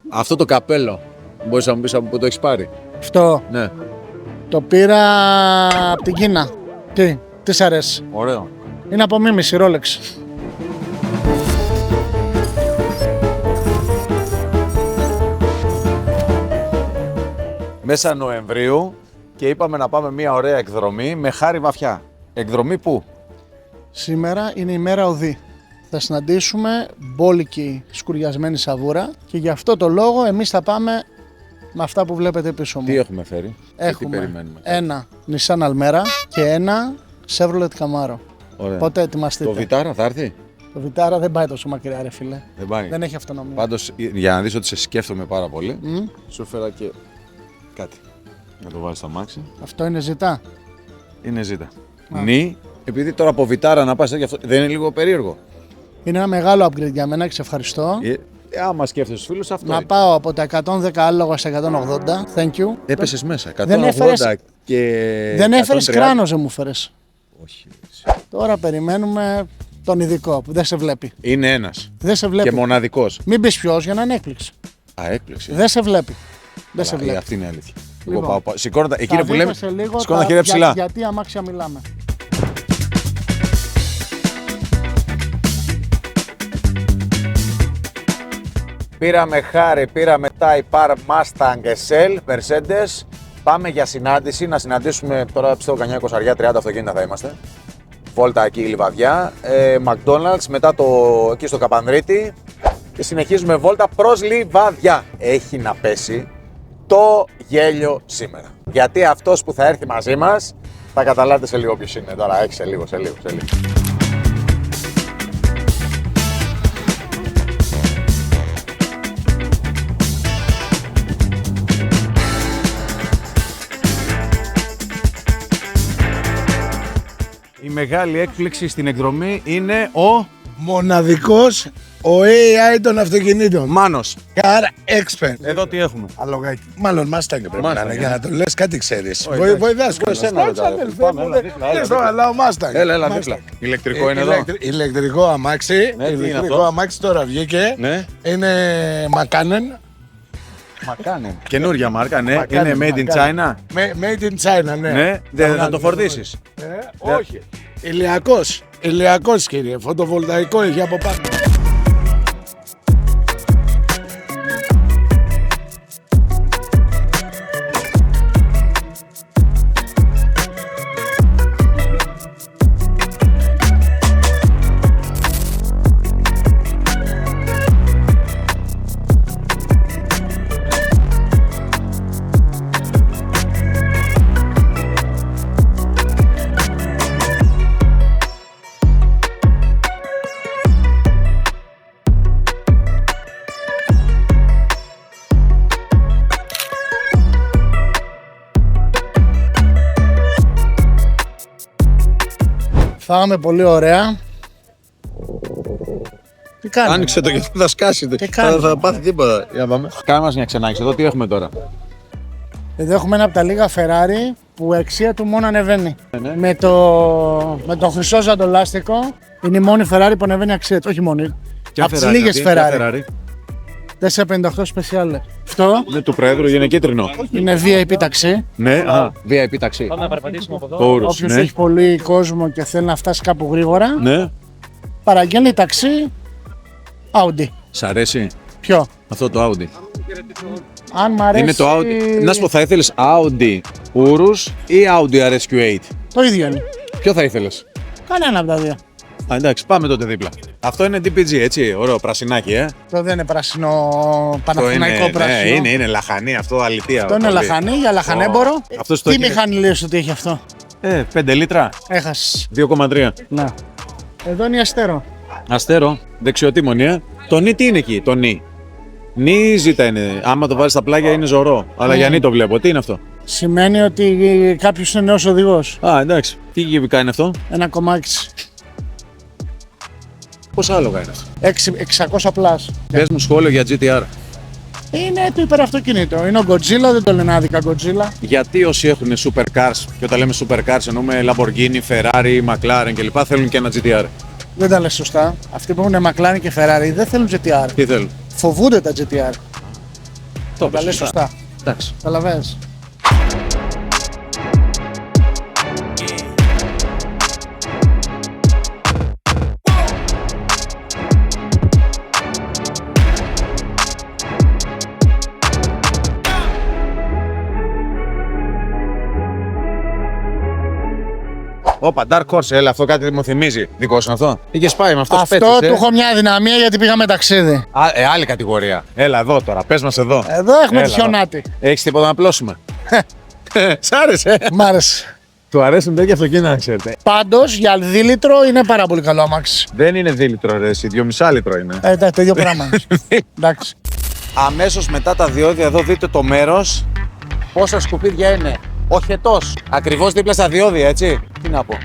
Αυτό το καπέλο, μπορείς να μου πεις από πού το έχεις πάρει? Αυτό Ναι. το πήρα από την Κίνα. Τι σ' αρέσει? Ωραίο. Είναι από μίμηση, Rolex. Μέσα Νοεμβρίου και είπαμε να πάμε μια ωραία εκδρομή με Χάρη Βαφιά. Εκδρομή πού? Σήμερα είναι η μέρα οδή. Θα συναντήσουμε μπόλικη σκουριασμένη σαβούρα και γι' αυτό το λόγο εμείς θα πάμε με αυτά που βλέπετε πίσω μου. Τι έχουμε φέρει? Τι Έχουμε περιμένουμε? ένα Nissan Almera και ένα Chevrolet Camaro. Ωραία. Πότε ετοιμαστείτε? Το Βιτάρα θα έρθει? Το Vitara δεν πάει τόσο μακριά, ρε φίλε. Δεν πάει. Δεν έχει αυτονομία. Πάντως, για να δεις ότι σε σκέφτομαι πάρα πολύ, σου έφερα και κάτι. Να το βάλεις στο αμάξι. Αυτό είναι ζητά. Είναι ζήτα. Νι, επειδή τώρα από Βιτάρα να πας, αυτό δεν είναι λίγο περίεργο? Είναι ένα μεγάλο upgrade για μένα και σε ευχαριστώ. Άμα σκέφτεσαι τους φίλους, αυτό Να είναι. πάω από τα 110 άλογα στα 180. Thank you. Έπεσες μέσα. 180 Δεν έφερες- και. Δεν έφερες 130. κράνος, δεν μου έφερες. Όχι. Τώρα περιμένουμε τον ειδικό που δεν σε βλέπει. Είναι ένας. Δεν σε βλέπει. Και μοναδικός. Μην πεις ποιος για να είναι έκπληξη. Α, έκπληξη. Δεν σε βλέπει. Δεν σε βλέπει. Αυτή είναι η αλήθεια. Λοιπόν, Εγώ πάω. Σηκώνω τα. Εκείνη Θα που λέμε. δείτε σε λίγο Σηκώνω τα χέρια ψηλά. γιατί αμάξια μιλάμε. Πήραμε Χάρη, πήραμε Type R, Mustang, SL, Mercedes. Πάμε για συνάντηση, να συναντήσουμε τώρα πιστεύω κανιά 20-30 αυτοκίνητα θα είμαστε. Βόλτα εκεί η Λιβαδιά, McDonald's, μετά εκεί στο Καπανδρίτη και συνεχίζουμε βόλτα προς Λιβαδιά. Έχει να πέσει το γέλιο σήμερα. Γιατί αυτός που θα έρθει μαζί μας θα καταλάβετε σε λίγο ποιος είναι τώρα, έχει σε λίγο. Η μεγάλη έκπληξη στην εκδρομή είναι ο Μοναδικός ο AI των αυτοκινήτων. Μάνος. Car Expert. Εδώ τι έχουμε? Αλογάκι. Μάλλον Mustang πρέπει να είναι. Για να το λες κάτι ξέρεις. εντάξει. Βοηθάς Εγώ εσένα ρωτάω, αδελφέ πάμε, μου. έλα δίπλα, έλα Λες δίπλα. τώρα, αλλά ο Mustang. Έλα Mustang. δίπλα. Ηλεκτρικό είναι εδώ. Ηλεκτρικό αμάξι. Ναι, τι είναι Ηλεκτρικό αυτό? αμάξι τώρα βγήκε. Ναι. Είναι Macanen. Μακάνε. Καινούρια μάρκα, ναι. Μακάνε, Είναι made in μακάνε. China. Made in China, ναι. Ναι. Θα το φορτίσεις. Όχι. Ηλιακός. Ηλιακός κύριε. Φωτοβολταϊκό έχει από πάνω. Φάγαμε πολύ ωραία. Τι κάνουμε? Άνοιξε το και θα σκάσει. Τι κάνουμε? Θα πάθει τίποτα. Για πάμε. Κάνε μας μια ξενάγηση. Εδώ τι έχουμε τώρα? Εδώ έχουμε ένα από τα λίγα Ferrari που η αξία του μόνο ανεβαίνει. Ναι. Με το χρυσό ζαντολάστικο είναι η μόνη Ferrari που ανεβαίνει αξία του. Όχι μόνη. Από τις λίγες Ferrari. 458 Speciale. Αυτό Είναι του Προέδρου, είναι κίτρινο. είναι VIP ταξί. Ναι, VIP ταξί. Πάμε να περπατήσουμε από εδώ. Όρους, Όποιος ναι. έχει πολύ κόσμο και θέλει να φτάσει κάπου γρήγορα, Ναι. παραγγέλνει ταξί Audi. Σ' αρέσει Ποιο? αυτό το Audi? Αν μ' αρέσει. Είναι το Audi. Να σου πω, θα ήθελες Audi Urus ή Audi RSQ8? Το ίδιο είναι. Ποιο θα ήθελες? Κανένα από τα δύο. Α, εντάξει, πάμε τότε δίπλα. Αυτό είναι DPG, έτσι, ωραίο πρασινάκι, Το δεν είναι πράσινο, Αυτό παναθηναϊκό πράσινο. Ναι, είναι λαχανή αυτό, αλητία. Αυτό είναι λαχανή για λαχανέμπορο. Αυτός το Τι έχει- μηχανή λες ότι έχει αυτό? 5 λίτρα, Έχασες. 2,3. Να. Εδώ είναι η Αστέρο. Αστέρο, δεξιοτήμονη, Το νι τι είναι εκεί, το νι? Νι ζήτα είναι. Άμα το βάλεις στα πλάγια είναι ζωρό. Αλλά για νι το βλέπω. Τι είναι αυτό? Σημαίνει ότι κάποιος είναι νέος οδηγός. Α, εντάξει. Τι κυβικά είναι αυτό? Ένα κομμάτι. Πόσα άλογα είναι αυτό? 600 πλάς. Πες μου σχόλιο για GTR. Είναι το υπεραυτοκίνητο. Είναι ο Godzilla, δεν το λένε άδικα Godzilla. Γιατί όσοι έχουν supercars, και όταν λέμε supercars εννοούμε Lamborghini, Ferrari, McLaren κλπ. Θέλουν και ένα GTR. Δεν τα λες σωστά. Αυτοί που έχουν McLaren και Ferrari δεν θέλουν GTR. Τι θέλουν? Φοβούνται τα GTR. Το τα λες σωστά. Εντάξει. Καταλαβαίνεις. Όπα, Dark Horse, έλα, αυτό κάτι μου θυμίζει. Δικό σου αυτό. Είχε πάει με αυτό Αυτό πέτσε, του έχω μια αδυναμία γιατί πήγαμε ταξίδι. Άλλη κατηγορία. Έλα εδώ τώρα, πες μας εδώ. Εδώ έχουμε Έλα, τη χιονάτη. Έχεις τίποτα να απλώσουμε. Σ' άρεσε. Μ' άρεσε. Του αρέσουν τέτοια αυτοκίνητα, να ξέρετε. Πάντως για δίλητρο είναι πάρα πολύ καλό αμάξι. Δεν είναι δίλητρο, ρε, εσύ, 2,5 λίτρο είναι. Εντάξει, το ίδιο πράγμα. Εντάξει. Αμέσως μετά τα διόδια εδώ δείτε το μέρος. Πόσα σκουπίδια είναι. Ο χετός. Ακριβώς δίπλα στα διόδια, έτσι. Τι να πω.